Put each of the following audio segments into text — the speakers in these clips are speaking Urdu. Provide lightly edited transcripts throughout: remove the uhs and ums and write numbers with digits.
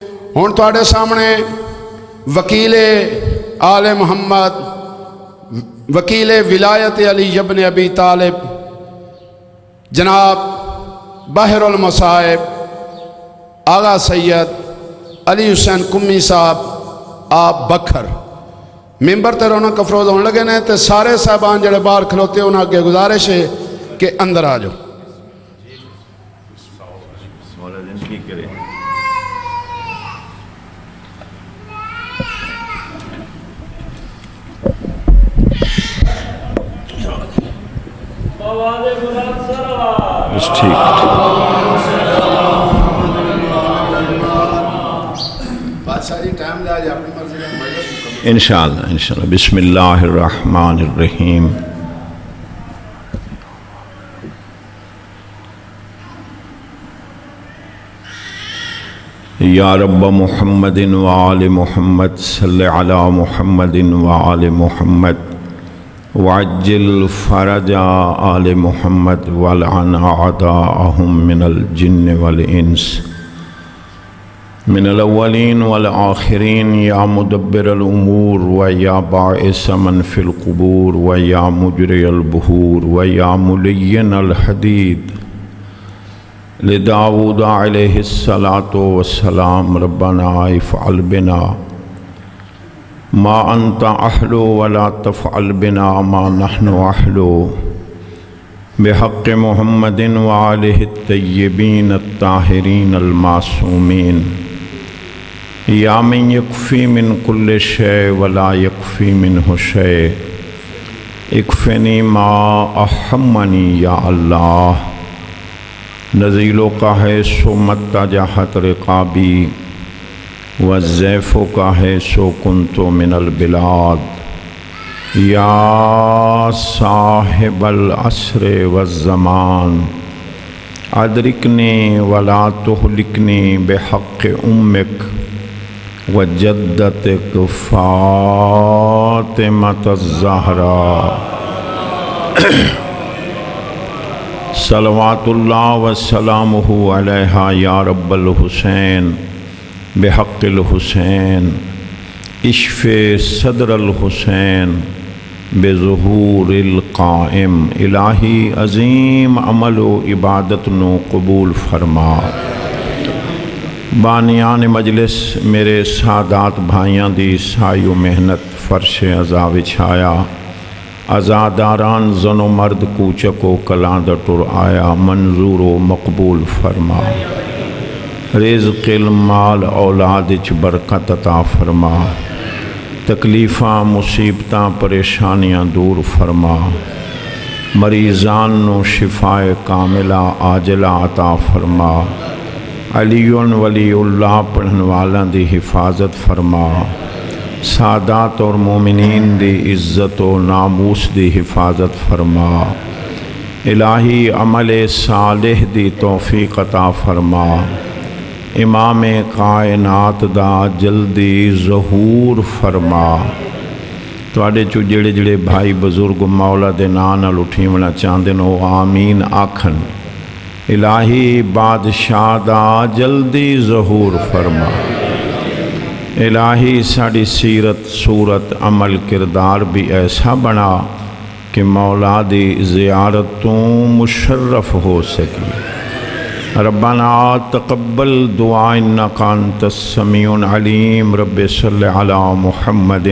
ہن تواڈے سامنے وکیل آل محمد وکیل ولایت علی ابن ابی طالب جناب بحر المصائب آغا سید علی حسین کمی صاحب آپ بکھر ممبر تے رونق افروز ہونے لگے نے تے سارے صاحبان جڑے باہر کھلوتے انہاں کے گزارش ہے کہ اندر آ جاؤ. انشاءاللہ بسم اللہ الرحمن الرحیم. یا رب محمد وآل محمد صلی علی محمد وآل محمد وعجل فرج آل محمد ولعن اعداءهم من الجن والانس من الاولین والآخرین. یا مدبر الامور ویا باعث من فی القبور ویا مجری البحور ویا ملین الحدید لداود علیہ الصلاة والسلام. ربنا افعل بنا ما انت احلو ولا تفعل بنا ما نحن احلو بحق محمد وآلہ الطیبین الطاہرین المعصومین. یا من یکفی من کل شے ولا یکفی منہ شے اکفنی ما احمنی یا اللہ. نزیلوں کا ہے سو مت جاہت رقابی والزیفوں کا ہے سو کنتو من البلاد. یا صاحب العصر والزمان ادرکنی ولا تہلکنی بحق امک وجدتک فاطمۃ الزہراء. صلوات اللہ وسلامہ علیہا یا رب الحسین بحق الحسین اشف صدر الحسین بظہور القائم. الہی عظیم عمل و عبادت نو قبول فرما. بانیان مجلس میرے سادات بھائیاں دی سائی و محنت فرش عزا وچھایا. عزاداران زن و مرد کوچک و کلاں دا ٹر آیا. منظور و مقبول فرما. رزق المال اولاد اچ برکت عطا فرما. تکلیفاں مصیبتاں پریشانیاں دور فرما. مریضان نو شفاء کاملہ عاجلہ عطا فرما. علی ولی اللہ پڑھن والاں دی حفاظت فرما. سادات اور مومنین دی عزت و ناموس دی حفاظت فرما. الہی عمل صالح دی توفیق عطا فرما. امام کائنات دا جلدی ظہور فرما. تواڈے چو جڑے جڑے بھائی بزرگ مولا دے نام نال اٹھیونا چاہندے نو آمین آکھن. الہی بادشاہ دا جلدی ظہور فرما. الہی ساڑی سیرت صورت عمل کردار بھی ایسا بنا کہ مولا دی زیارت تو مشرف ہو سکی. ربنا تقبل دعا انکا انت السمیع العلیم. رب صلی علی محمد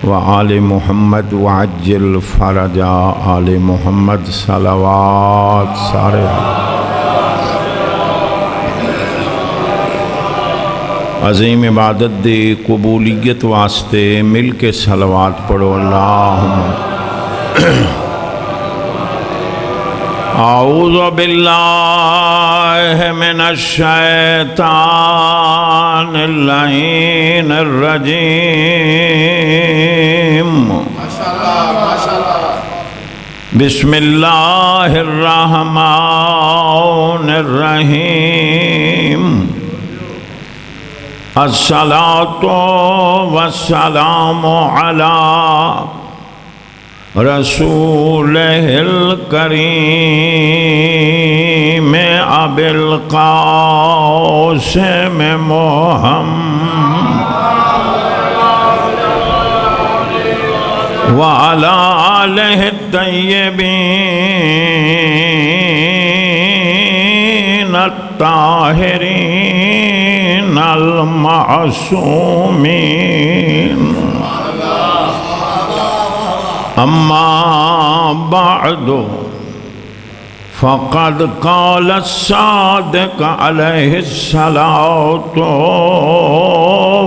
وآل محمد وعجل فرج آل محمد. صلوات سارے عظیم عبادت دی قبولیت واسطے مل کے صلوات پڑھو. اللہم اعوذ باللہ من الشیطان اللعین الرجیم. بسم اللہ الرحمن الرحیم. الصلاۃ والسلام علی رسولہ الکریم ابی القاسم محمد وعلى آلہ الطیبین الطاہرین المعصومین اما بعد فقد قال الصادق علیہ الصلاۃ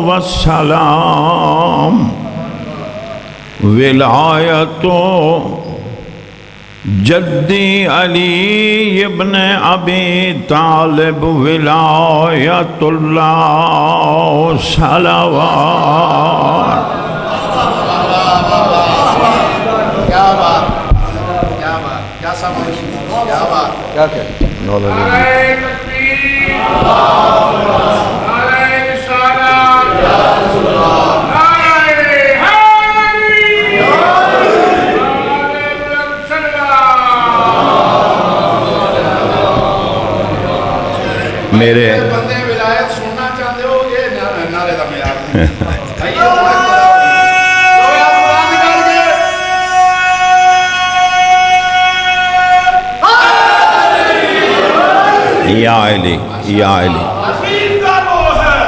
والسلام ولایت جدی علی ابن ابی طالب ولایت اللہ صلوات کیا بات کیا سمجھ کیا بات کیا کہتے میرے بندے ولایت سننا چاہتے ہو یہ نعرے دا معیار یا علی یا علی عقیل کا وہ ہے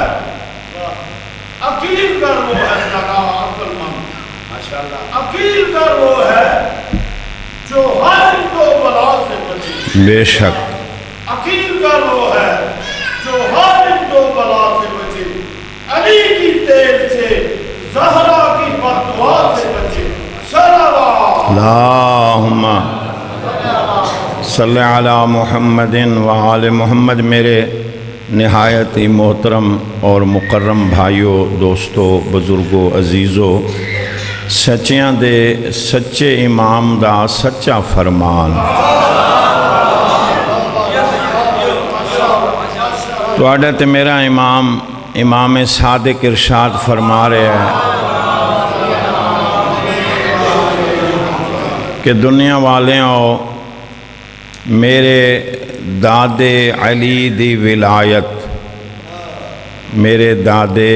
عقیل کا وہ ہے عقیل کا وہ ہے جو ہر کو بلا سے بچے بے شک عقیل کا وہ ہے جو ہر کو بلا سے بچے علی کی تیل سے زہرا کی بددعا سے بچے صلوات اللہم صلی علی محمد وآل محمد۔ میرے نہایت ہی محترم اور مکرم بھائیوں، دوستو، بزرگوں، عزیزوں، سچیاں دے سچے امام دا سچا فرمان توڑے تے میرا امام صادق ارشاد فرما رہے ہیں کہ دنیا والے ہو میرے دادے علی دی ولایت، میرے دادے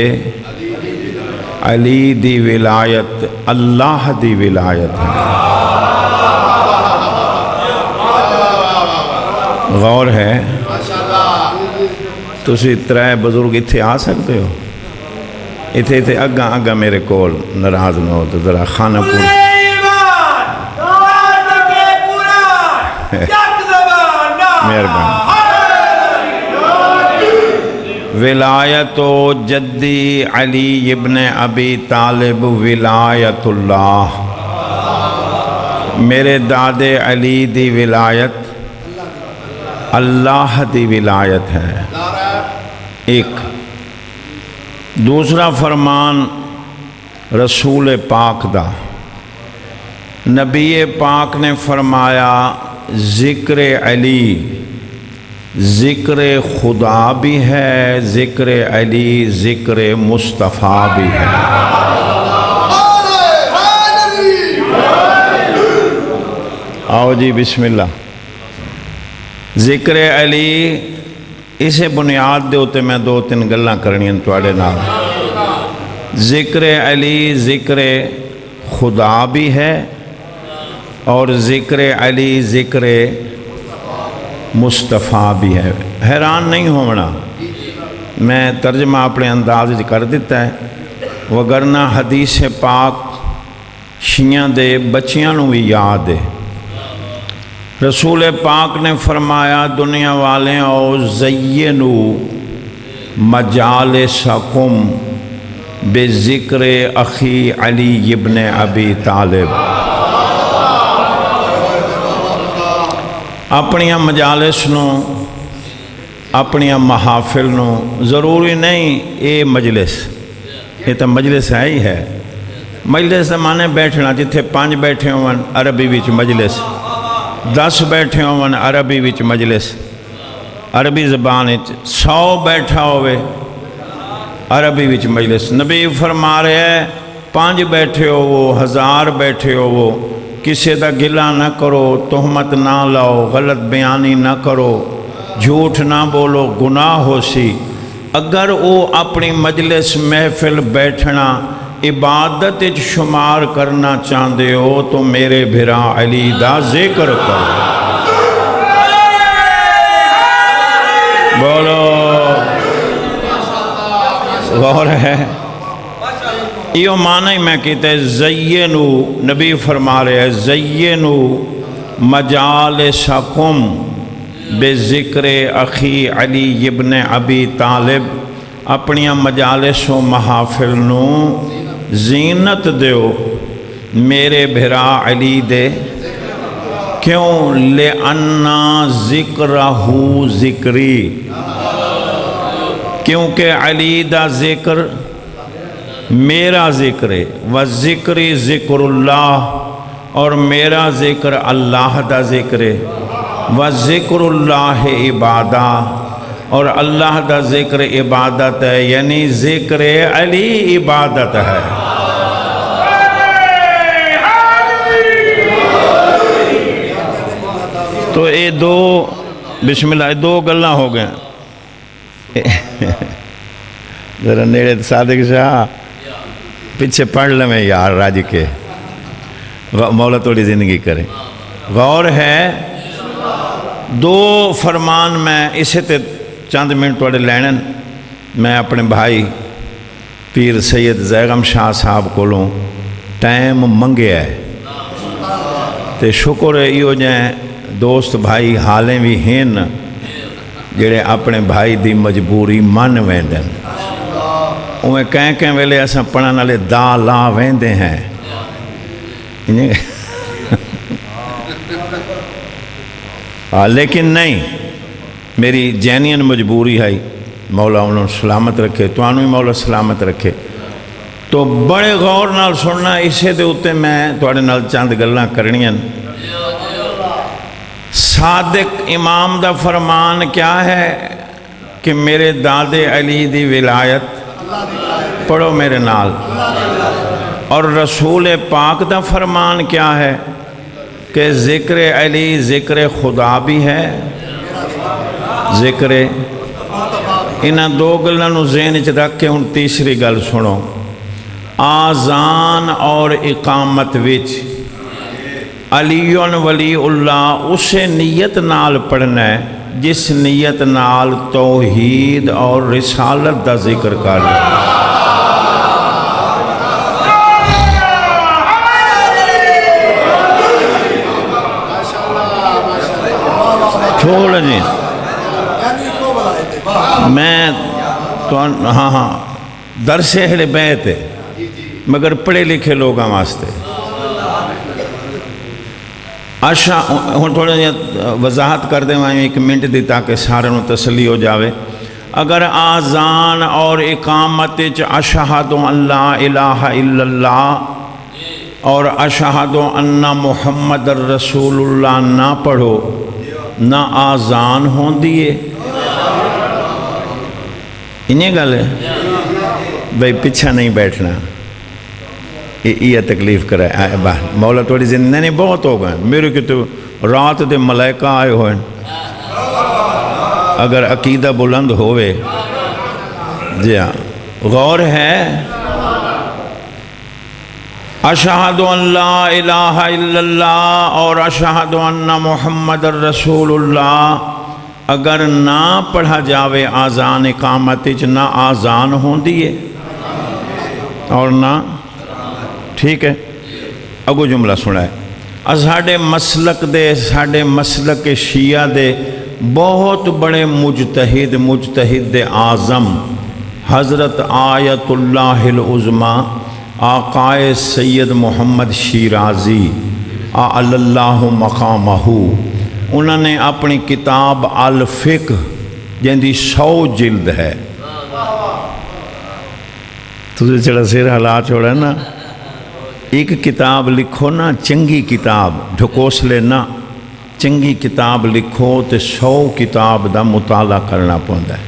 علی دی ولایت اللہ دی ولایت ہے۔ غور ہے، تسی ترے بزرگ اتھے آ سکتے ہو؟ اتھے اگا میرے کول، ناراض نہ ہو تو ذرا خانہ پور مہربانی۔ ولایت جدی علی ابن ابی طالب ولایت اللہ، میرے دادے علی دی ولایت اللہ دی ولایت ہے۔ ایک دوسرا فرمان رسول پاک دا، نبی پاک نے فرمایا ذکر علی ذکر خدا بھی ہے، ذکر علی ذکر مصطفیٰ بھی ہے۔ آؤ جی بسم اللہ۔ ذکر علی اسے بنیاد دے ہوتے میں دو تین گلاں کرنی ہیں توڑے نام۔ ذکر علی ذکر خدا بھی ہے اور ذکر علی ذکر مصطفیٰ بھی ہے۔ حیران نہیں ہونا، میں ترجمہ اپنے انداز کر دیتا ہے، وگرنہ حدیث پاک شیعہ دے بچیاں نو بھی یاد ہے۔ رسول پاک نے فرمایا دنیا والے او زینو مجالسکم بذکر اخی علی ابن ابی طالب۔ اپنیاں مجالس نو اپنیاں محافل نو ضروری نہیں اے مجلس، یہ تو مجلس ہے ہی ہے۔ مجلس مانے بیٹھنا، جتھے 5 بیٹھے ہون عربی وچ مجلس، 10 بیٹھے ہون عربی وچ مجلس، عربی زبان 100 بیٹھا ہوئے عربی وچ مجلس۔ نبی فرما رہے ہیں 5 بیٹھے ہو وہ 1000 بیٹھے ہو وہ کسی دا گلہ نہ کرو، تہمت نہ لاؤ، غلط بیانی نہ کرو، جھوٹ نہ بولو، گناہ ہو سی۔ اگر وہ اپنی مجلس محفل بیٹھنا عبادت شمار کرنا چاہتے ہو تو میرے بھرا علی دا ذکر کرو۔ بولو غور ہے، یہ معنی میں کہتے ہیں زینو، نبی فرما رہے ہیں زینو مجالسکم بذکر اخی علی ابن ابی طالب، اپنی مجالس و محافل نو زینت دیو میرے بھرا علی دے، کیوں؟ لِأَنَّا ذِكْرَهُ ذِكْرِي، کیونکہ علی دا ذکر میرا ذکر ہے، وَالذِّكْرِ ذِكْرُ اللَّهِ، اور میرا ذکر اللہ دا ذکر ہے، وَالذِّكْرُ اللَّهِ عبادہ، اور اللہ دا ذکر عبادت ہے، یعنی ذکر علی عبادت ہے۔ تو یہ دو بسم اللہ دو گلاں ہو گئے۔ ذرا نیڑے صادق شاہ پیچھے پڑھ لیں میں یار راج کے، مولا توڑی زندگی کرے۔ غور ہے دو فرمان میں اسے تے چند منٹ توڑے لینن، میں اپنے بھائی پیر سید زیغم شاہ صاحب کولوں ٹائم منگے ہے، تے شکر ہے ایو جائیں دوست بھائی حالیں بھی ہیں جڑے اپنے بھائی دی مجبوری من ویندن، اویں کہیں ویلے اساں پڑھن والے دا لا ویندے ہیں، لیکن نہیں، میری جینین مجبوری ہے، مولا انہوں سلامت رکھے، تو انہوں ہی مولا سلامت رکھے۔ تو بڑے غور نال سننا، اسے دے ہوتے میں توڑے نال چاند گلاں کرنیاں۔ صادق امام دا فرمان کیا ہے کہ میرے دادے علی دی ولایت پڑھو میرے نال، اور رسول پاک دا فرمان کیا ہے کہ ذکر علی ذکر خدا بھی ہے، ذکر انہاں دو گلوں ذہن وچ رکھ کے ہن تیسری گل سنو۔ آذان اور اقامت وچ علی ولی اللہ اسے نیت نال پڑھنا ہے جس نیت نال توحید اور رسالت دا ذکر کرنا۔ چھوڑ جی میں تو ہاں درس اہل بیت ہے مگر پڑھے لکھے لوگاں واسطے۔ ہوں تھوڑا جہاں وضاحت کر دیں میں ایک منٹ دی تاکہ سارے نو تسلی ہو جاوے۔ اگر آذان اور اقامت اشہد ان لا الہ الا اللہ اور اشہد ان محمد رسول اللہ نہ پڑھو، نہ آذان ہوں دیئے، انہیں گل ہے بھئی پیچھا نہیں بیٹھنا، یہ تکلیف کرے مولا توڑی زندگی نہیں بہت ہو گئے، میرے کی تو رات دے ملائکہ آئے ہوئے، اگر عقیدہ بلند ہوئے۔ جی ہاں غور ہے، اشہد ان لا الہ الا اللہ اور اشہد ان محمد رسول اللہ اگر نہ پڑھا جاوے آذان اقامت نہ آذان ہوں دیئے اور نہ، ٹھیک ہے۔ اگو جملہ سنا ہے، ساڑھے مسلک شیعہ دے بہت بڑے مجتہد اعظم حضرت آیت اللہ العظمی آقائے سید محمد شیرازی اعلی اللہ مقامہ، انہوں نے اپنی کتاب الفقہ جن دی 100 جلد ہے، تجھے چڑھا سیر حالات چھوڑا نا، ایک کتاب لکھو نا چنگی کتاب ڈھکوس لینا، چنگی کتاب لکھو تے 100 کتاب دا مطالعہ کرنا پوندا ہے،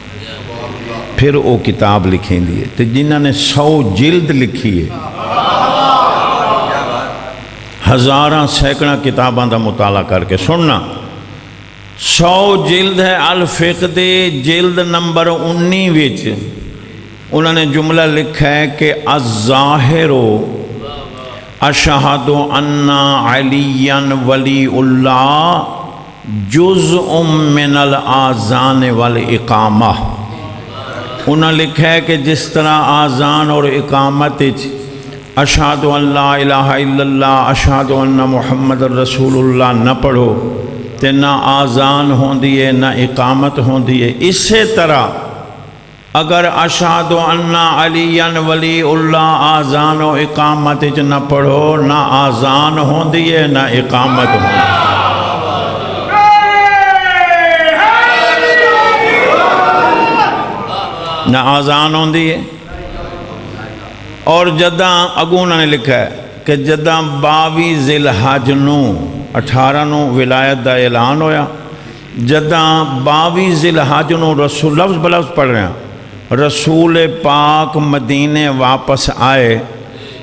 پھر وہ کتاب لکھیں دیئے، تے جنہاں نے 100 جلد لکھی ہے، ہزاراں سینکڑا کتاباں دا مطالعہ کر کے سننا 100 جلد ہے الفقہ دے جلد نمبر 19 وچ انہوں نے جملہ لکھا ہے کہ الظاہر اشہد ان علیٰ ولی اللہ جزء من الاذان والاقامہ. انہوں نے لکھا ہے کہ جس طرح آذان اور اقامت اشہد ان لا الہ الا اللہ اشہد ان محمد رسول اللہ نہ پڑھو تے نہ آذان ہوندی ہے نہ اقامت ہوندی ہے، اسی طرح اگر اشہد ان علیٰ ولی اللہ آذان و اقامت نہ پڑھو نہ آذان ہوندی ہے نہ اقامت ہوندی ہے. نہ آذان ہوندی ہے. اور جداں اگوں نے لکھا ہے کہ جداں 22 ذی الحج نو 18 نو ولایت دا اعلان ہویا، جداں 22 ذی الحج نو رسول لفظ بلفظ پڑھ رہے ہیں رسول پاک مدینے واپس آئے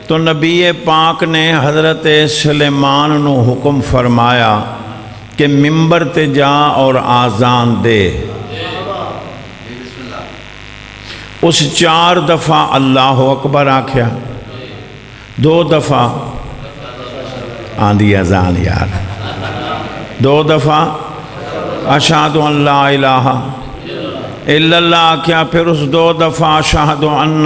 تو نبی پاک نے حضرت سلیمان نو حکم فرمایا کہ ممبر تے جا اور آذان دے. اس 4 دفعہ اللہ اکبر آکھیا، 2 دفعہ آندھی اذان یار، 2 دفعہ اشہد ان لا الہ الا اللہ آکھیا، پھر اس 2 دفعہ اشہد ان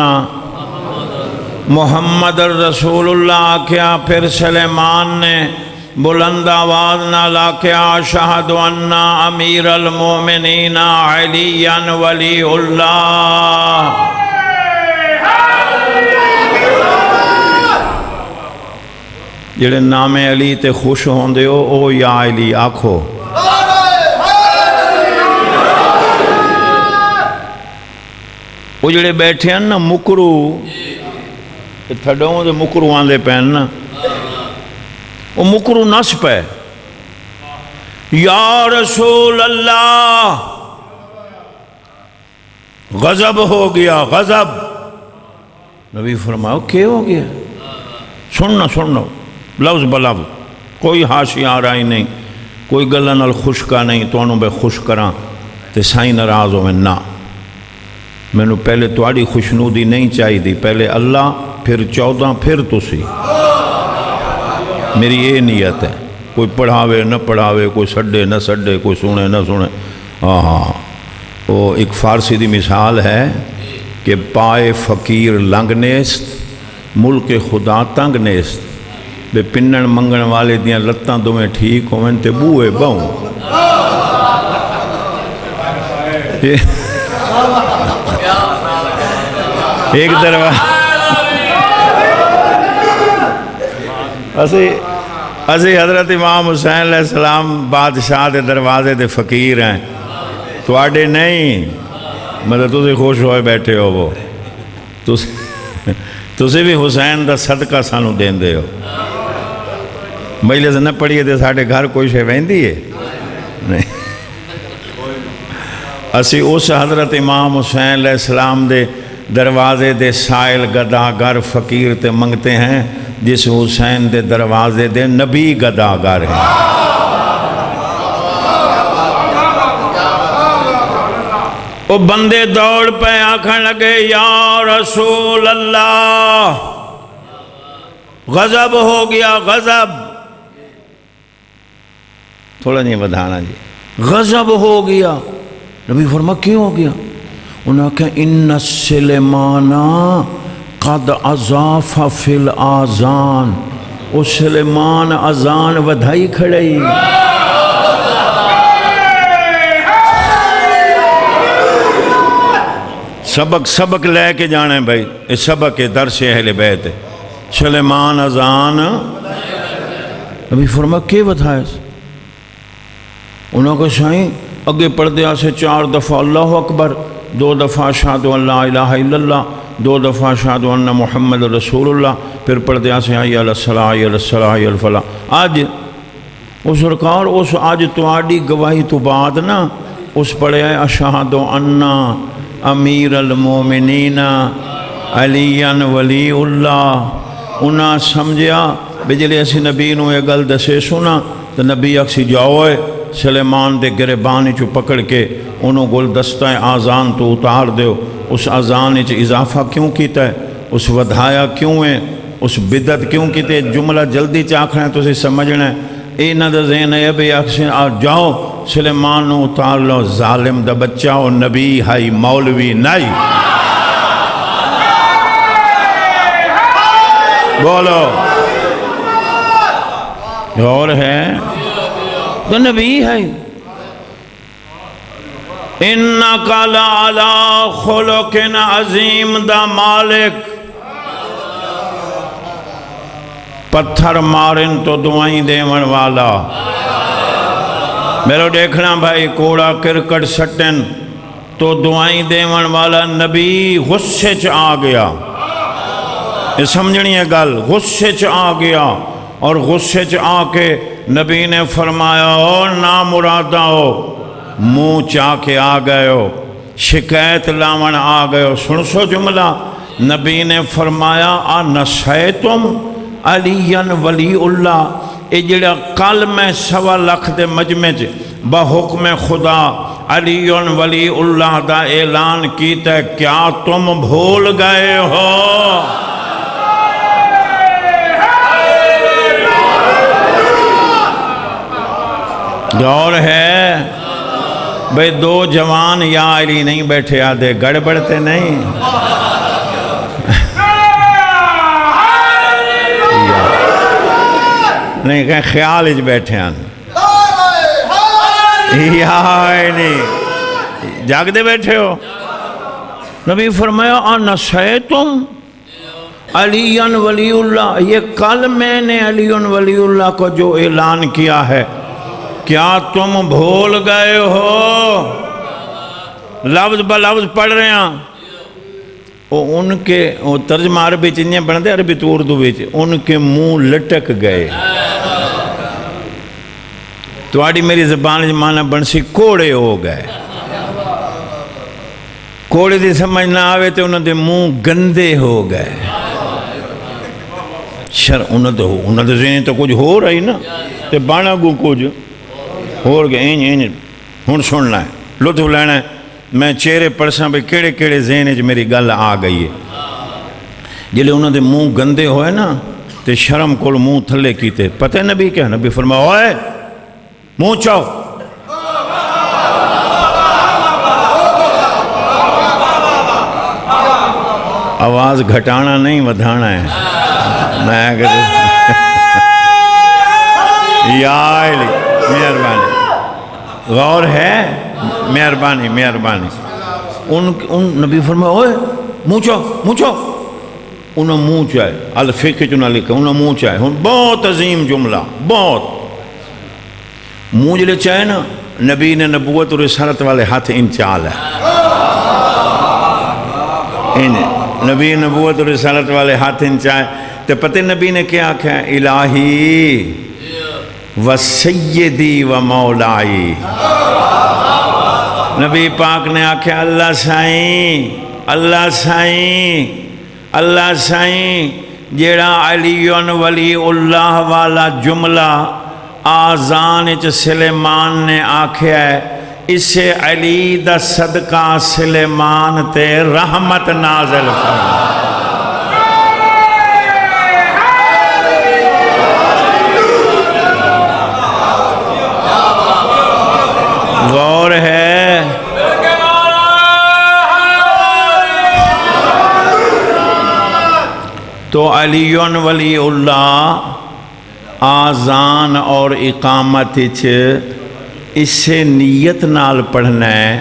محمد رسول اللہ آکھیا، پھر سلیمان نے بلند آواز نال آکھیا اشہد ان امیر المومنین علی ولی اللہ. جڑے نام علی تے خوش ہوندے ہو او یا علی آکھو. وہ جڑے بیٹھے ہیں نا مکرو تھڈوں دے مکرو آندے پین نا وہ مکرو نس پہ یا رسول اللہ غضب ہو گیا غضب. نبی فرماؤ کیا ہو گیا؟ سننا لفظ بلفظ کوئی حاشی آ رہا ہی نہیں، کوئی گلہ نال خوشکا نہیں تو انہوں بے خوش کراں تے سائیں ناراض ہوئے نہ. میں نے پہلے تواڑی خوشنودی نہیں چاہی دی، پہلے اللہ پھر 14 پھر تسی. میری یہ نیت ہے، کوئی پڑھاوے نہ پڑھاوے، کوئی سڈے نہ سڈے، کوئی سنے نہ سنے. ہاں وہ ایک فارسی دی مثال ہے کہ پائے فقیر لنگ نیست ملک خدا تنگ نیست، بے پنن منگن والے دیاں لتاں دویں ٹھیک ہوئیں تے بوئے بہوں. ایک دروازہ اسی حضرت امام حسین علیہ السلام بادشاہ دے دروازے دے فقیر ہیں، تو آڈے نہیں مطلب تُسی خوش ہوئے بیٹھے ہو، وہ تُسی بھی حسین دا صدقہ سانو دین دے ہو. مجلس نہ پڑھیے دے ساڑھے گھر کوئی شے ویندی ہے نہیں. اسی اس حضرت امام حسین علیہ السلام دے دروازے دے سائل گداگر فقیر تے منگتے ہیں جس حسین دے دروازے دے نبی گداگر ہیں. وہ بندے دوڑ پہ آنکھیں لگے یا رسول اللہ غضب ہو گیا غضب. تھوڑا نہیں بدھانا جی، غضب ہو گیا. نبی فرما کیوں ہو گیا؟ انہوں نے کہا ان سلیمانا قد اضاف فی الآذان، او سلیمان اذان ودھائی کھڑائی. سبق لے کے جانے بھائی، اس سبق کے درس اہل بیت. سلیمان اذان نبی فرما کیوں ودھائے؟ انہوں نے کہا شاہیں اگے پردے سے 4 دفعہ اللہ اکبر، 2 دفعہ اشہد ان لا الہ الا اللہ، 2 دفعہ اشہد ان محمد رسول اللہ، پھر پردے سے حی علی الصلاۃ حی علی الصلاۃ حی علی الفلاح. آج وہ سرکار اس آج تواڈی گواہی تو بعد نا اس پڑھے ہے اشہد ان امیر المومنین علی ولی اللہ. انہاں سمجھیا بھی جلے اسی نبی نو یہ گل دسے سنا تو نبی اکسی جاؤے سلیمان دے گربانی چو پکڑ کے انہوں گل دستہ آزان تو اتار دیو، اس آزان چ اضافہ کیوں کیتا ہے، اس ودھایا کیوں ہے، اس بدت کیوں کیتے، جملہ جلدی چاکھنا ہے تو اسے سمجھنا ہے۔ اے نہ دا ذہن ہے بھی اکسی جاؤ سلیمان نو اتار لو، ظالم دا بچہ اور نبی ہائی مولوی نہیں، بولو اور ہے تو نبی ہے۔ اِنَّكَ لَعَلَىٰ خُلُقٍ عَظِيمٍ دا مالک پتھر مارن تو دعائیں دیون والا، میرے دیکھنا بھائی کوڑا کرکٹ سٹن تو دعائیں دیون والا نبی غصے چ آ گیا، یہ سمجھنی ہے گل، غصے چ آ گیا اور غصے چ آ کے نبی نے فرمایا او نامرادہ ہو، منہ چاہ کے آ گئے ہو، شکایت لاون آ گئے ہو۔ سن سو جملہ، نبی نے فرمایا انسیتم علی ولی اللہ، اے جڑا کل میں 1.25 لاکھ دے مجمع بحکم خدا علی ولی اللہ دا اعلان کیتا ہے، کیا تم بھول گئے ہو؟ غور ہے بھئی دو جوان یا علی نہیں بیٹھے آدھے گڑبڑتے نہیں، نہیں کہیں خیال اچ بیٹھے آن یا نہیں جاگ دے بیٹھے ہو۔ نبی فرمایا انسیتم علی ولی اللہ، یہ کل میں نے علی ولی اللہ کو جو اعلان کیا ہے کیا تم بھول گئے ہو؟ لفظ بلفظ پڑھ رہے ہیں، ان کے ترجمہ عربی چنیاں بن دے عربی تو اردو بیچ، ان کے منہ لٹک گئے، تو آڑی میری زبان معنی بن سی کوڑے ہو گئے، کوڑے دی سمجھ نہ آوے تو انہوں دے منہ گندے ہو گئے، انہوں دے ذہنی تو کچھ ہو رہی نا، تے بانا گو کچھ ہو گئے، ہن سننا ہے، لطف لینا ہے، میں چہرے پڑساں بھی کیڑے کیڑے ذہن جو میری گل آ گئی ہے۔ جلے انہوں دے منہ گندے ہوئے نا تے شرم کول منہ تھلے کیتے، پتہ ہے نبی کیا؟ نبی فرمایا اوئے منہ چاؤ، آواز گھٹانا نہیں ودھانا ہے، میں کہتے یا علی مہربانی، غور ہے، مہربانی مہربانی۔ ان نبی فرمایا اوئے منہ چاؤ، انہوں منہ چاہے، الفقہ چنہ لکھا انہوں منہ چاہے، بہت عظیم جملہ، بہت منہ جلے چاہے نا، نبی نے نبوت اور رسالت والے ہاتھ ان چال ہے، نبی نبوت اور رسالت والے ہاتھ ان چاہے، تو پتہ نبی نے کیا کہا؟ الہی و سیدی و مولائی، نبی پاک نے آکھا اللہ سائیں، اللہ سائیں، اللہ سائیں، جیڑا علی ولی اللہ والا جملہ آزان اچ سلیمان نے آکھا ہے، اسے علی دا صدقہ سلیمان تے رحمت نازل فرما۔ غور ہے، تو علی ولی اللہ آزان اور اقامت اسے نیت نال پڑھنا ہے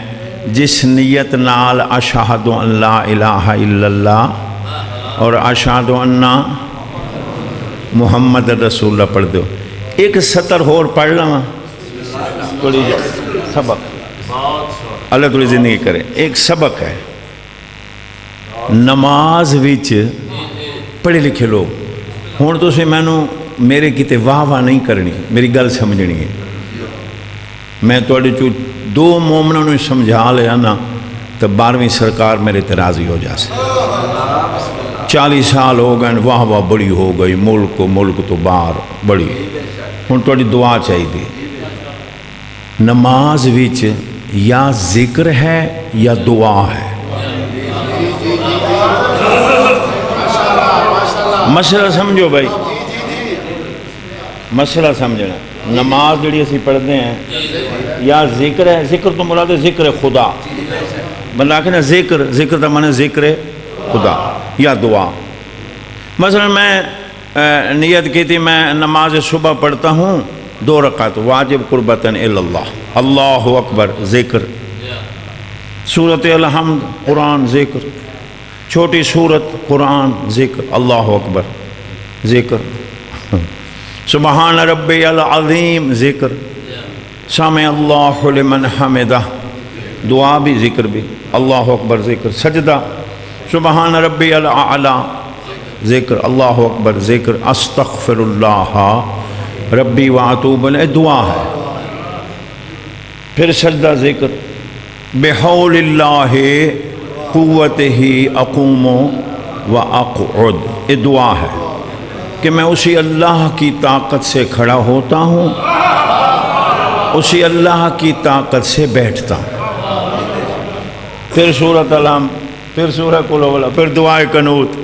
جس نیت نال اشہد ان لا الہ الا اللہ اور اشہد ان محمد رسول اللہ پڑھ دو۔ ایک سطر اور پڑھ لوں، تھوڑی سبق اللہ تھوڑی زندگی کرے، ایک سبق ہے نماز وچ پڑھے لکھے لوگ ہوں تو سے میں میرے کتے واہ واہ نہیں کرنی، میری گل سمجھنی ہے، میں تو دو مومنوں نے سمجھا لیا نا تو 12ویں سرکار میرے تے راضی ہو جا سے 40 سال ہو گئے واہ واہ بڑی ہو گئی ملک تو باہر بڑی ہن تھوڑی دعا چاہیے نماز وچ یا ذکر ہے یا دعا ہے مسئلہ سمجھو بھائی مسئلہ سمجھنا نماز جڑی اسی پڑھتے ہیں یا ذکر ہے ذکر تو مراد ہے ذکر خدا بندہ کہ نا ذکر تو مانے ذکر خدا یا دعا مثلا میں نیت کی تھی میں نماز صبح پڑھتا ہوں 2 رکعت واجب قربتاً اللہ اللہ اکبر ذکر سورۃ الحمد قرآن ذکر چھوٹی سورت قرآن ذکر اللہ اکبر ذکر سبحان ربی العظیم ذکر سمع اللہ لمن حمدہ دعا بھی ذکر بھی اللہ اکبر ذکر سجدہ سبحان ربی الاعلی ذکر اللہ اکبر ذکر استغفر اللہ ربی واتوب الیہ دعا ہے پھر سجدہ ذکر بحول اللہ قوتہ اقوم و اقعد یہ دعا ہے کہ میں اسی اللہ کی طاقت سے کھڑا ہوتا ہوں اسی اللہ کی طاقت سے بیٹھتا ہوں پھر سورۃ الحمد پھر سورہ قل اعوذ پھر دعائے قنوت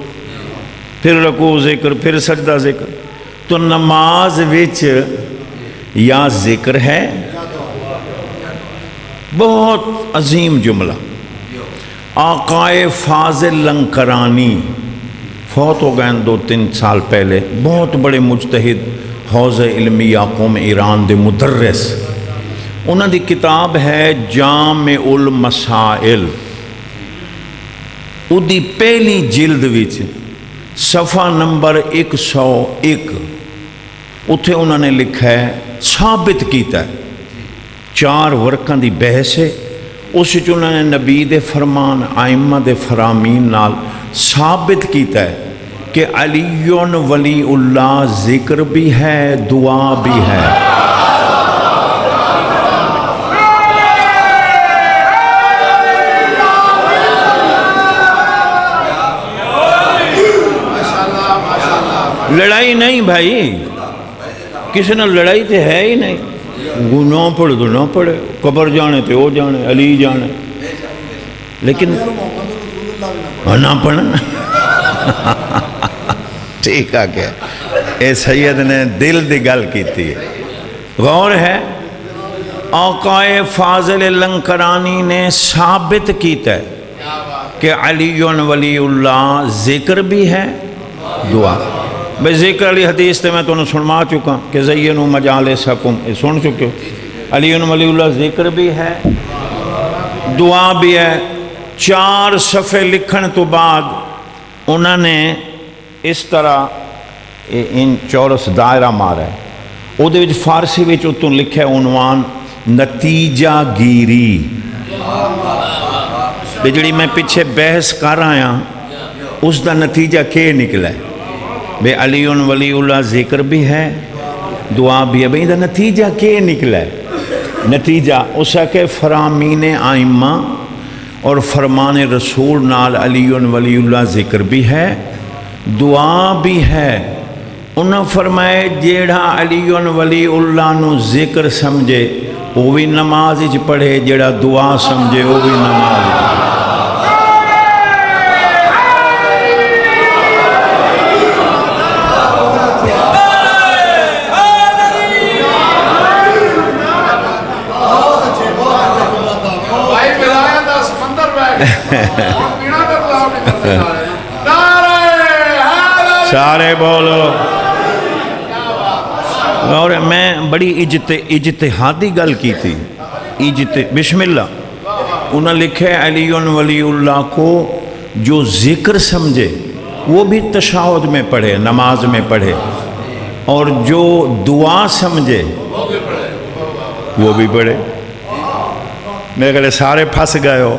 پھر رکوع ذکر پھر سجدہ ذکر تو نماز وچ یا ذکر ہے بہت عظیم جملہ آقائے فاضل لنکرانی فوت ہو گئے 2-3 سال پہلے بہت بڑے مجتہد حوض علمیہ قوم ایران دے مدرس انہاں دی کتاب ہے جامع المسائل او دی پہلی جلد وچ صفحہ نمبر 101 اتھے انہوں نے لکھا ہے ثابت کیتا ہے 4 ورقاں دی بحث ہے اس وچ انہوں نے نبی دے فرمان آئمہ دے فرامین نال ثابت کیتا ہے کہ علی ولی اللہ ذکر بھی ہے دعا بھی ہے لڑائی نہیں بھائی کسی نے لڑائی تے ہے ہی نہیں نہ پڑھے تو نہ پڑھے قبر جانے تے وہ جانے علی جانے لیکن نہ پڑھنا ٹھیک آ گیا اے سید نے دل دی گل کیتی ہے غور ہے آقائے فاضل لنکرانی نے ثابت کیتا ہے کہ علی ولی اللہ ذکر بھی ہے دعا بھئی ذکر علی حدیث تے میں تو سنما چکا کہ زینو مجالسکم یہ سن چکے ہو علی ولی اللہ ذکر بھی ہے دعا بھی ہے 4 صفحے لکھن تو بعد انہوں نے اس طرح ان چورس دائرہ مارا ہے وہ دے وچ فارسی وچ اتوں لکھا ہے عنوان نتیجہ گیری جڑی میں پیچھے بحث کر آیا اس دا نتیجہ کیا نکلا ہے بے علی ولی اللہ ذکر بھی ہے دعا بھی ہے بھئی دا نتیجہ کیا نکلا ہے نتیجہ اس کے فرامین آئمہ اور فرمان رسول نال علی ولی اللہ ذکر بھی ہے دعا بھی ہے انہوں فرمائے جیڑا علی ولی اللہ نو ذکر سمجھے وہ بھی نماز اچ پڑھے جیڑا دعا سمجھے وہ بھی نماز پڑھے سارے بولو اور میں بڑی اجتہادی گل کی تھی بسم اللہ انہوں نے لکھے علی ولی اللہ کو جو ذکر سمجھے وہ بھی تشہد میں پڑھے نماز میں پڑھے اور جو دعا سمجھے وہ بھی پڑھے میرے کہتے سارے پھنس گئے ہو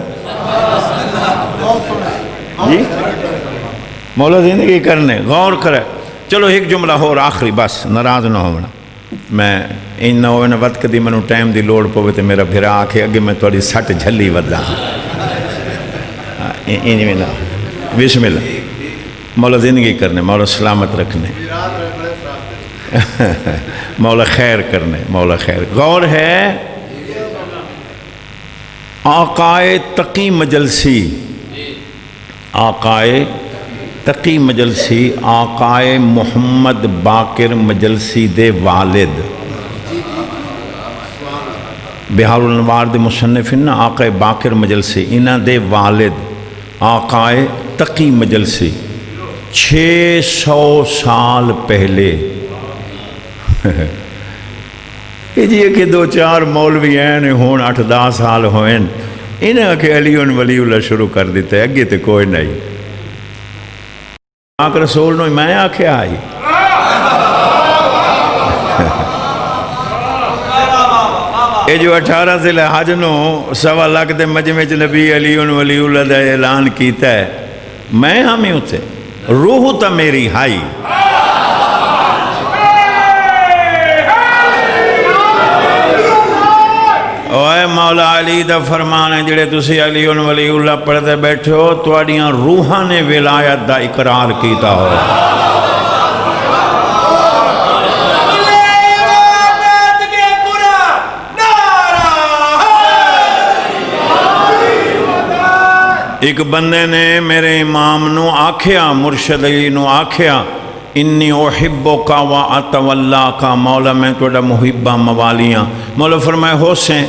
جی مولا زندگی کرنے غور کرے چلو ایک جملہ ہو آخری بس ناراض نہ ہونا میں ان نہ ہوئے وقت کدی میں ٹائم دی لوڑ پوے تو میرا بھرا آکھے اگے میں تھوڑی سٹ جھلی ودا بسم اللہ مولا زندگی کرنے، مولا سلامت رکھنے، مولا خیر کرنے، مولا خیر. غور ہے آقائے تقی مجلسی، آقائے تقی مجلسی آقائے محمد باقر مجلسی دے والد، بہار الانوار دے مصنف نا آقائے باقر مجلسی، انہ دے والد آقائے تقی مجلسی 600 سال پہلے. جی کہ 2-4 مولوی ہیں ہون 8-10 سال ہوئے انہیں کہ علی ولی اللہ شروع کر دیتا ہے، اگے تے کوئی نہیں. پاک رسول نو میں آکھیا آئی یہ جو 18 ذی الحج نو 1.25 لاکھ دے مجمع چ نبی علی ولی اللہ دا اعلان کیتا ہے، میں ہمیں اتھے روح تا میری ہائی. اوے مولا علی دا فرمان ہے جڑے تسی علی ولی اللہ پڑھتے بیٹھے ہو تواڈیاں روحاں نے ولایت دا اقرار کیتا ہو. ایک بندے نے میرے امام نو آکھیا، مرشد علی نو آکھیا انی احبک و اتولاک، مولا میں توڑا محبہ موالیاں. مولا فرمائے حسین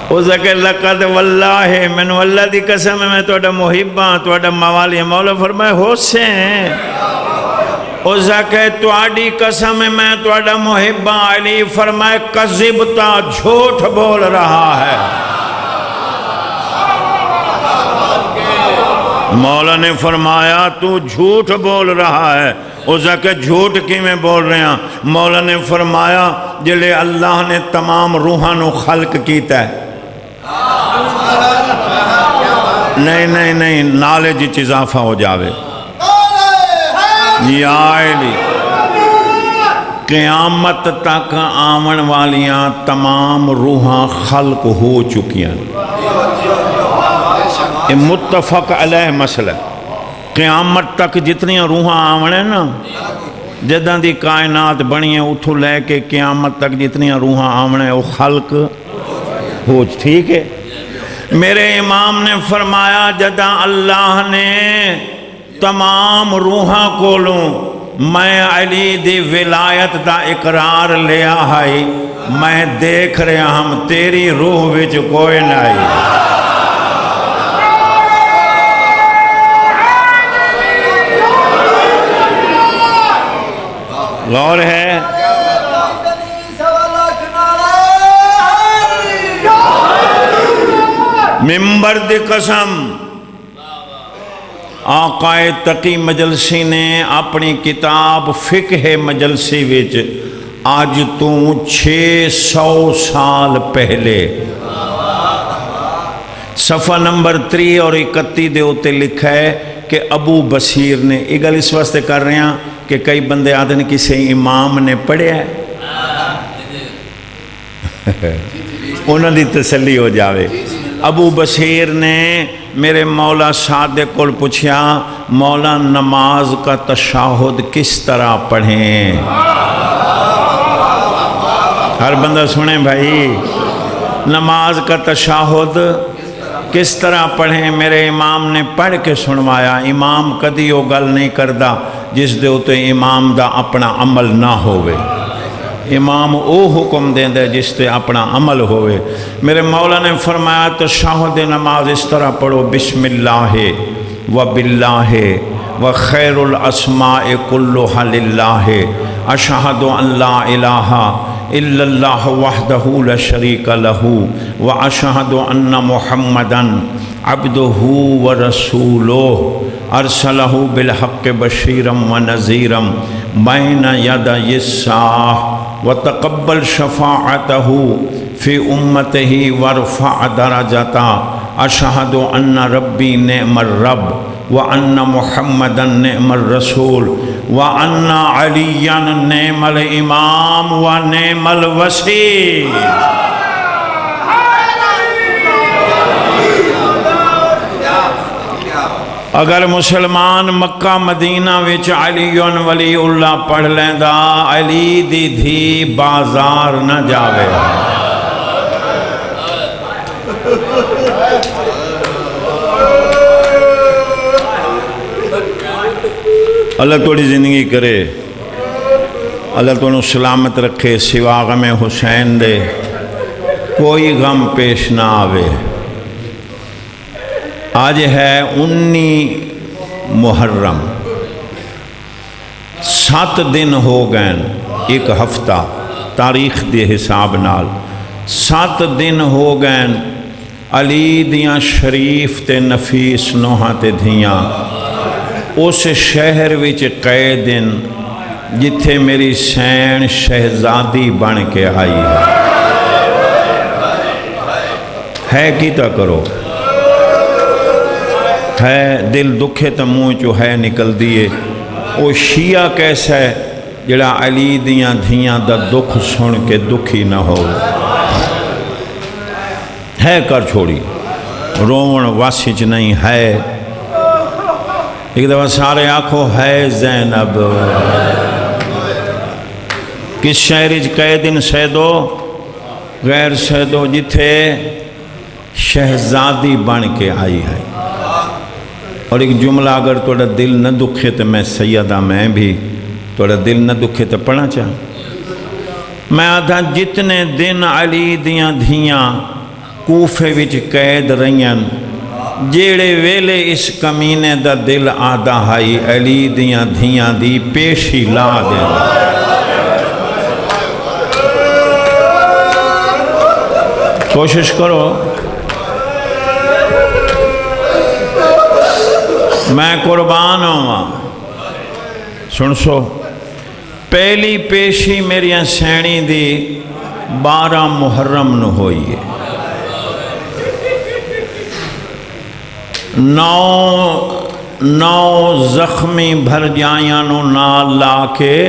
اس کہ لقد واللہ منو اللہ دی قسم میں توڑا محبہ توڑا موالیاں. مولا فرمائے حسین اس کہ توڑی قسم میں توڑا محبہ. علی فرمائے کذبتا، جھوٹ بول رہا ہے. مولا نے فرمایا تو جھوٹ بول رہا ہے. اس کہ جھوٹ کی میں بول رہے ہیں؟ مولا نے فرمایا جلے اللہ نے تمام روحانو خلق کیتا ہے. نہیں نالج اضافہ ہو جاوے. یا علی قیامت تک آمن والیاں تمام روحاں خلق ہو چکیاں. یہ متفق علیہ مسئلہ. قیامت تک جتنی روحاں آمن ہیں نا، جداں دی کائنات بنی ہے اتھو لے کے قیامت تک جتنی روحاں آمن ہیں وہ خلق ہو. ٹھیک ہے. میرے امام نے فرمایا جداں اللہ نے تمام روحاں کولوں میں علی دی ولایت دا اقرار لیا ہے، میں دیکھ رہا ہم تیری روح وچ کوئی نہیں. غور ہے ممبر دی قسم آقائے تقی مجلسی نے اپنی کتاب فقہ مجلسی وچ آج تو 600 سال پہلے صفحہ نمبر 3 اور 31 دے ہوتے لکھا ہے کہ ابو بصیر نے. یہ گل اس واسطے کر رہے ہیں کہ کئی بندے آدھے نے کسی امام نے پڑھیا ہے انہوں نے تسلی ہو جاوے. ابو بصیر نے میرے مولا صادق کو پوچھا مولا نماز کا تشہد کس طرح پڑھیں؟ ہر بندہ سنیں بھائی، نماز کا تشہد کس طرح پڑھیں؟ میرے امام نے پڑھ کے سنوایا. امام کدی وہ گل نہیں کردا جس دے ہوتے امام دا اپنا عمل نہ ہوئے. امام او حکم دیں دے جس تے اپنا عمل ہوئے. میرے مولا نے فرمایا تشہد نماز اس طرح پڑھو بسم اللہ و باللہ و خیر الاسماء کلها للہ اشہد ان لا الہ الا اللہ وحدہ لا شریک لہ و اشہد ان محمدا عبدہ و رسولہ ارسلہ بالحق بشیرا و نذیرا بین یدی الساعہ وتقبل شفاعته في امته وارفع درجته اشهد ان ربي نعم الرب وان محمدا نعم الرسول وان عليا نعم الامام ونعم الوسيل. اگر مسلمان مکہ مدینہ وچ علی ولی اللہ پڑھ لیندا علی دی دھی بازار نہ جاوے اللہ توڑی زندگی کرے، اللہ تو سلامت رکھے، سوا غم حسین دے کوئی غم پیش نہ آوے۔ آج ہے 19 محرم، 7 دن ہو گئے، ایک ہفتہ تاریخ دے حساب نال 7 دن ہو گئے علی دیاں شریف تے نفیس نوحاں تے دھیاں اس شہر وچ قیدن جتھے میری سین شہزادی بن کے آئی ہے کی تا کرو، ہے دل دکھے تو منہ چو ہے نکل دیے۔ وہ شیعہ کیسا ہے جڑا علی دیاں دھیاں دا دکھ سن کے دکھی نہ ہو، ہے کر چھوڑی رومن واسچ نہیں ہے۔ ایک دفعہ سارے آنکھو ہے زینب کس شہریج کئے دن سیدو غیر سیدو جتھے شہزادی بن کے آئی ہے۔ اور ایک جملہ اگر توڑا دل نہ دکھے تو میں سیدہ میں بھی توڑا دل نہ دکھے تو پڑھنا چاہا۔ میں آدھا جتنے دن علی دیاں دھیاں کوفے وچ قید رہین جیڑے ویلے اس کمینے دا دل آدھا ہائی علی دیاں دھیاں دی پیشی لا دیں۔ کوشش کرو، میں قربان ہوں سن سو۔ پہلی پیشی میری سینی دی 12 محرم نو ہوئی ہے، 9 زخمی بھر جائیاں نو نال لا کے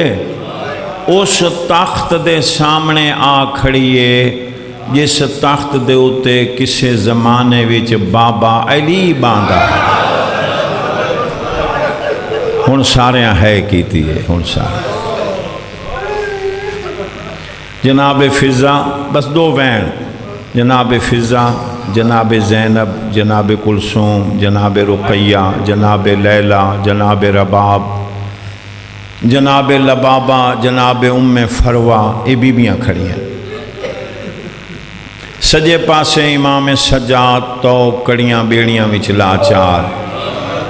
اس تخت دے سامنے آ کھڑیے جس تخت دے اتے کسے زمانے وچ بابا علی باندھا ہن سارے ہے کیتی ہے۔ ہن سارے جناب فضا بس 2 وین، جناب فضا، جناب زینب، جناب کلثوم، جناب رقیہ، جناب لیلہ، جناب رباب، جناب لبابہ، جناب ام فروہ، یہ بیبیاں کھڑی ہیں۔ سجے پاسے امام سجاد تو کڑیاں بیڑیاں وچ لاچار،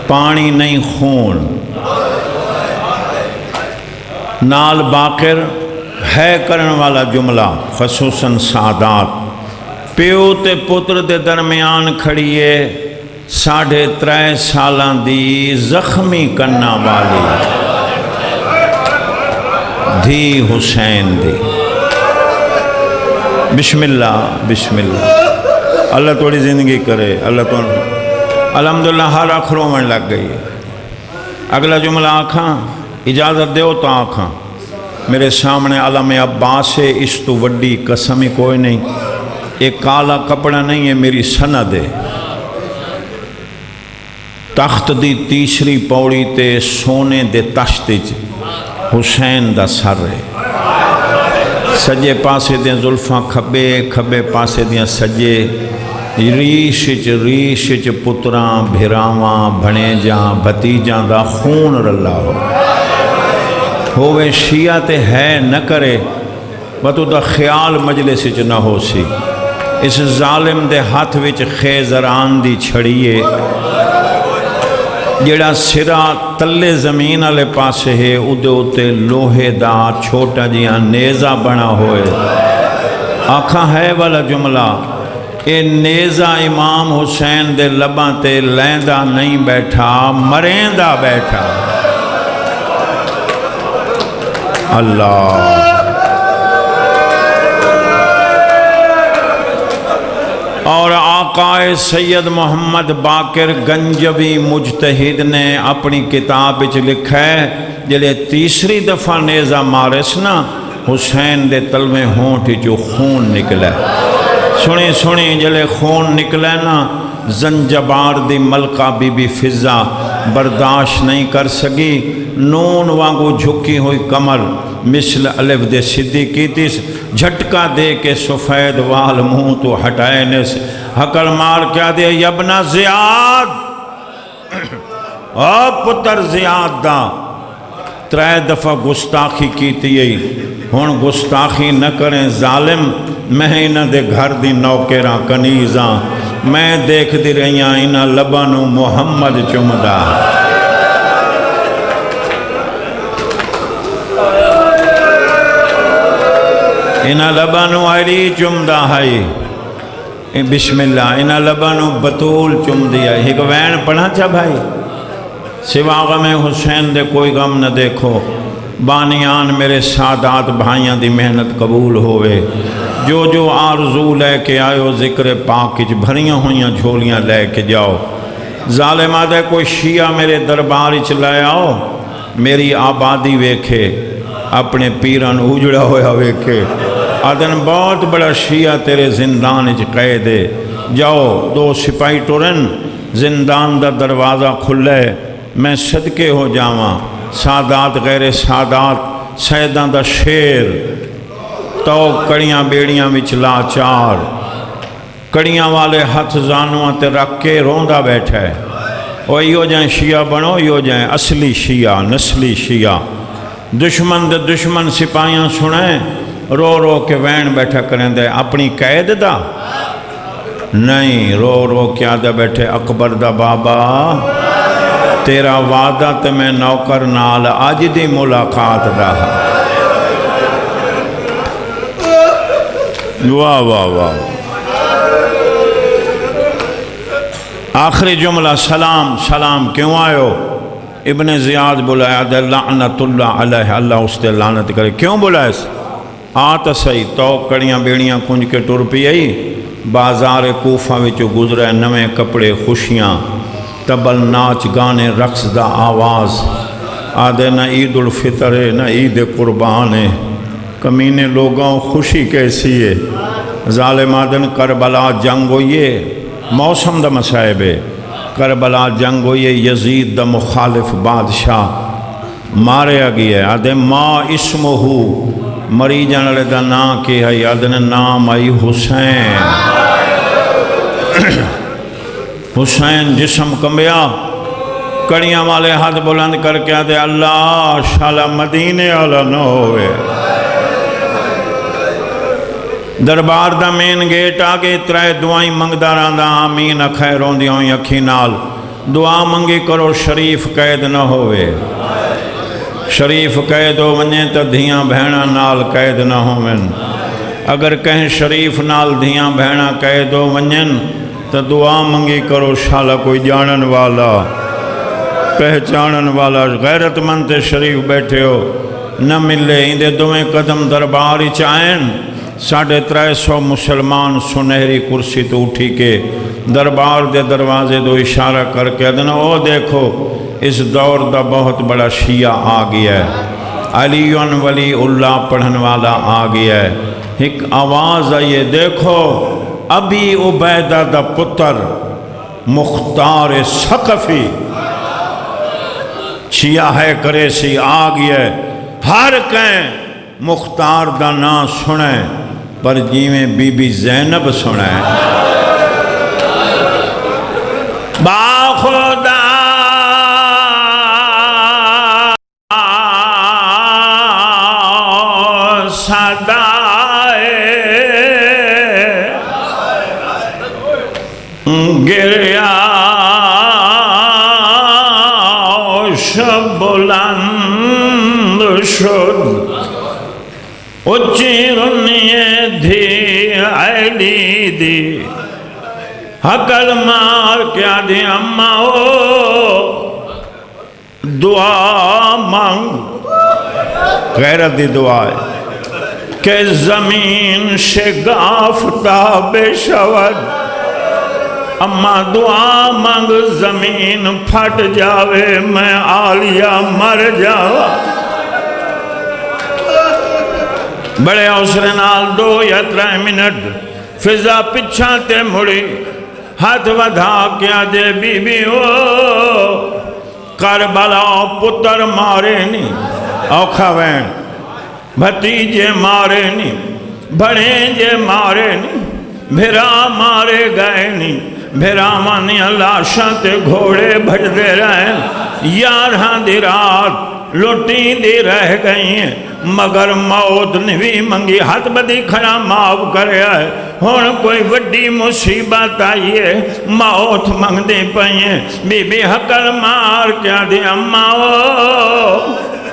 پانی نہیں خون، نال باقر ہے کرن والا جملہ خصوصاً سادات۔ پیو تے پتر دے درمیان کھڑیے 3.5 سالاں دی زخمی کرنا والی دھی حسین دی۔ بسم اللہ بسم اللہ، اللہ توڑی زندگی کرے، اللہ تو الحمدللہ ہر اکھروں میں لگ گئی۔ اگلا جملہ آنکھاں اجازت دیو تو آنکھاں میرے سامنے علم عباس ہے، اس تو وڈی قسمی کوئی نہیں، ایک کالا کپڑا نہیں ہے، میری سند ہے۔ تخت دی تیسری پوڑی تے سونے دے تشت حسین دا سر ہے، سجے پاسے دیاں زلفاں کھبے کھبے پاسے دیاں سجے، ریش چ پتراں بھراواں بھنیجاں بھتیجاں دا خون رلا ہوئے شیعہ تے ہے نہ کرے بتو دا خیال مجلس چ نہ ہو سی۔ اس ظالم دے ہاتھ وچ خیزران دی چھڑیے جیڑا سرا تلے زمین والے پاسے ہے ادھے اتے لوہے دا چھوٹا جیاں نیزہ بنا ہوئے۔ آکھاں ہے والا جملہ، اے نیزہ امام حسین دے لباں تے لیندہ نہیں بیٹھا، مریندہ بیٹھا۔ اللہ اور آقا سید محمد باقر گنجوی مجتہد نے اپنی کتاب وچ لکھا ہے جلے تیسری دفعہ نیزہ مارس نا حسین دے تلویں ہونٹ جو خون نکلے، سنی جلے خون نکلے نا زنجبار دی ملکہ بی بی فضا برداشت نہیں کر سکی، نون وانگو جھکی ہوئی کمر مثل الف دے صدی کی تیس، جھٹکا دے کے سفید وال منہ تو ہٹائے نس، حکل مار کیا دے یبنا زیاد، او پتر زیاد دا، ترائے دفعہ گستاخی کی تیئی، ہون گستاخی نہ کریں ظالم، مہینہ دے گھر دی نوکراں کنیزاں، میں دیکھ دی رہیاں انہا لبانو محمد چمدہ، انہا لبانو علی چمدہ ہے، بسم اللہ، انہا لبانو بطول چمدی ہے، ایک وین پڑھا چا بھائی، سوا غم حسین دے کوئی غم نہ دیکھو، بانیان میرے سادات بھائیاں دی محنت قبول ہوئے، جو جو آرزو لے کے آئیو ذکر پاکچ بھریاں ہویاں جھولیاں لے کے جاؤ، ظالمہ دے کوئی شیعہ میرے دربارچ لے آؤ، میری آبادی ویکھے، اپنے پیران اجڑا ہویا ویکھے، آدن بہت بڑا شیعہ تیرے زندانچ قیدے، جاؤ دو سپاہی ٹورن، زندان دا دروازہ کھلے، میں صدقے ہو جاواں، سادات غیر سادات سیدان دا شیر، تو کڑیاں بیڑیاں وچلا چار، کڑیاں والے ہاتھ زانواں تے رکھ کے روندہ بیٹھا ہے، وہ یو جائیں شیعہ بنو، یو جائیں اصلی شیعہ، نسلی شیعہ، دشمن دے دشمن سپاہیاں سنیں، رو رو کے وین بیٹھا کریں دے، اپنی قید دا نہیں، رو رو کیا دے بیٹھے اکبر دا بابا، تیرا وعدہ تے میں نوکر نال آج دی ملاقات رہا، واہ واہ واہ، آخری جملہ سلام، سلام کیوں آئے ہو؟ ابن زیاد بلایا دے لعنت اللہ علیہ، اللہ اس تے لعنت کرے، کیوں بلائے اس؟ آتا صحیح، تو کڑیاں بیڑیاں کنج کے ٹر پی آئی، بازار کوفہ وچو گزرے نویں کپڑے خوشیاں، تبل ناچ گانے رقص دا آواز، آدھے نہ عید الفطر ہے نہ عید قربان ہے، کمینے لوگوں خوشی کیسی ہے، ظالم آدن کربلا جنگ ہوئیے، موسم دا مسائب ہے، کربلا جنگ ہوئیے، یزید دا مخالف بادشاہ مارے گیا ہے، آدھے ما اسمہ مری جانلے دا نا کی ہے، آدھے نام آئی حسین، حسین جسم کمبیا، کڑیاں والے ہاتھ بلند کر کے آدھے اللہ شالا مدینے والا نہ ہوئے، دربار دا مین گیٹ آگے ترائے دعائیں منگداران دا آمین اکھائے روندی ہوئی اکھی نال، دعا منگی کرو شریف قید نہ ہوئے، شریف قید ہو ونجیں تا دھیاں بہنہ نال قید نہ ہوئے، اگر کہیں شریف نال دھیاں بہنہ قید ہو ونجیں تا دعا منگی کرو شالا کوئی جانن والا، پہچانن والا، غیرت مند شریف بیٹھے ہو، نہ ملے اندے دویں قدم درباری چاہیں، 350 مسلمان سنہری کرسی تو اٹھی کے دربار دے دروازے دو اشارہ کر کے ادنا او دیکھو اس دور دا بہت بڑا شیعہ آ گیا ہے، علی ولی اللہ پڑھن والا آ گیا ہے، ایک آواز آئیے دیکھو ابی عبیدہ دا پتر مختار ثقفی شیعہ ہے کرے سی آ گیا ہے، ہر کہیں مختار دا نا سنیں پر جیویں بی بی زینب سنیں، با خدا صدائے گریا شب بلند شد اچیرنیے دھی علی دی حقل مار کیا دی اماں دعا مانگ، غیرت دی دعا ہے کہ زمین شگافتا بے شود، اماں دعا مانگ زمین پھٹ جاوے میں آلیہ مر جاوا، بڑے حوصلے نال 2 یا 3 منٹ فضا پچھا تے مڑی، ہاتھ ودھا کیا دے بی بی او کربلا پتر مارے نہیں اوکھا وین بھتیجے مارے نہیں بھڑینجے مارے نہیں بھیرا مارے گئے نہیں بھیرا مانی لاشاں تے گھوڑے بھج دے رہے 11 دی رات لوٹی دی رہ گئی ہیں مگر موت نہیں منگی ہاتھ بدی کھڑا معاف کرے آئے ہون کوئی وڈی مصیبت آئیے موت منگ دے پائیں بی بی حقل مار کیا دیا ماؤ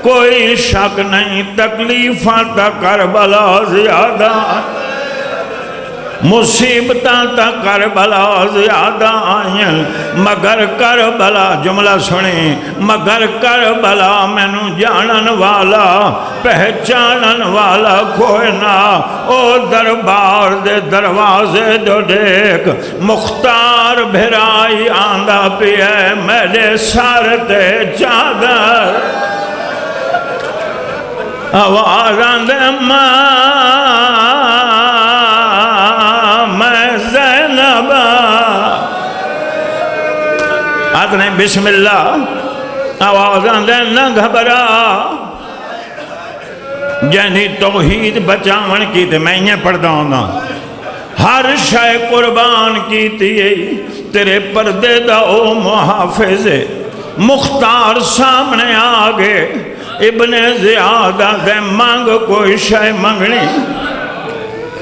کوئی شک نہیں تکلیفاں تا کربلا زیادہ مصیبتاں تا کربلا زیادہ آئیں مگر کربلا جملہ سنیں مگر کربلا مینوں جانن والا پہچانن والا کوئی نہ او دربار دے دروازے جو دیکھ مختار بھرائی آندہ پیے میرے سر تے چادر آواز آندے میں زینب آدھنے بسم اللہ آواز آندے نہ گھبرا جنہی توحید بچاون کی تے میں یہ پڑھ داؤں ہر شے قربان کی تیئے تیرے پردے دا او محافظ مختار سامنے آگے ابن زیادہ دے مانگ کوئی شے منگنی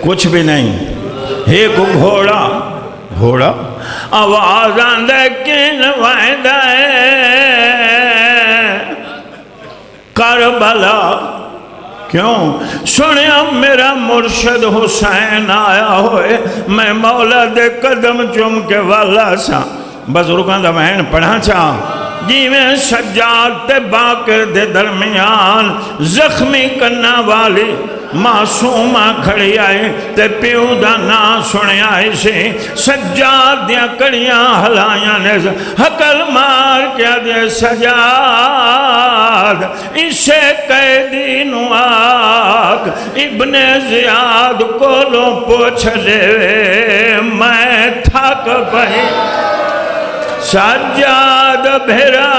کچھ بھی نہیں ایک گھوڑا آواز آندے کن وعدہ کربلا کیوں سنیا میرا مرشد حسین آیا ہوئے میں مولا دے قدم چم کے والا سا بزرگاں دا وین پڑھا چاہ جیویں سجاد تے باکر دے درمیان زخمی کرنا والی معصومہ کھڑی آئے تے پیو دا نا سنے آئے سے سجاد دیا کڑیاں ہلائیاں نے حقل مار کیا دے سجاد اسے قیدی نواک ابن زیاد کو لو پوچھ لے میں تھک پہی سجاد بھیرا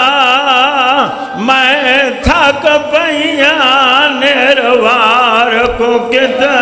میں تھک پہیاں نیروار کو کتا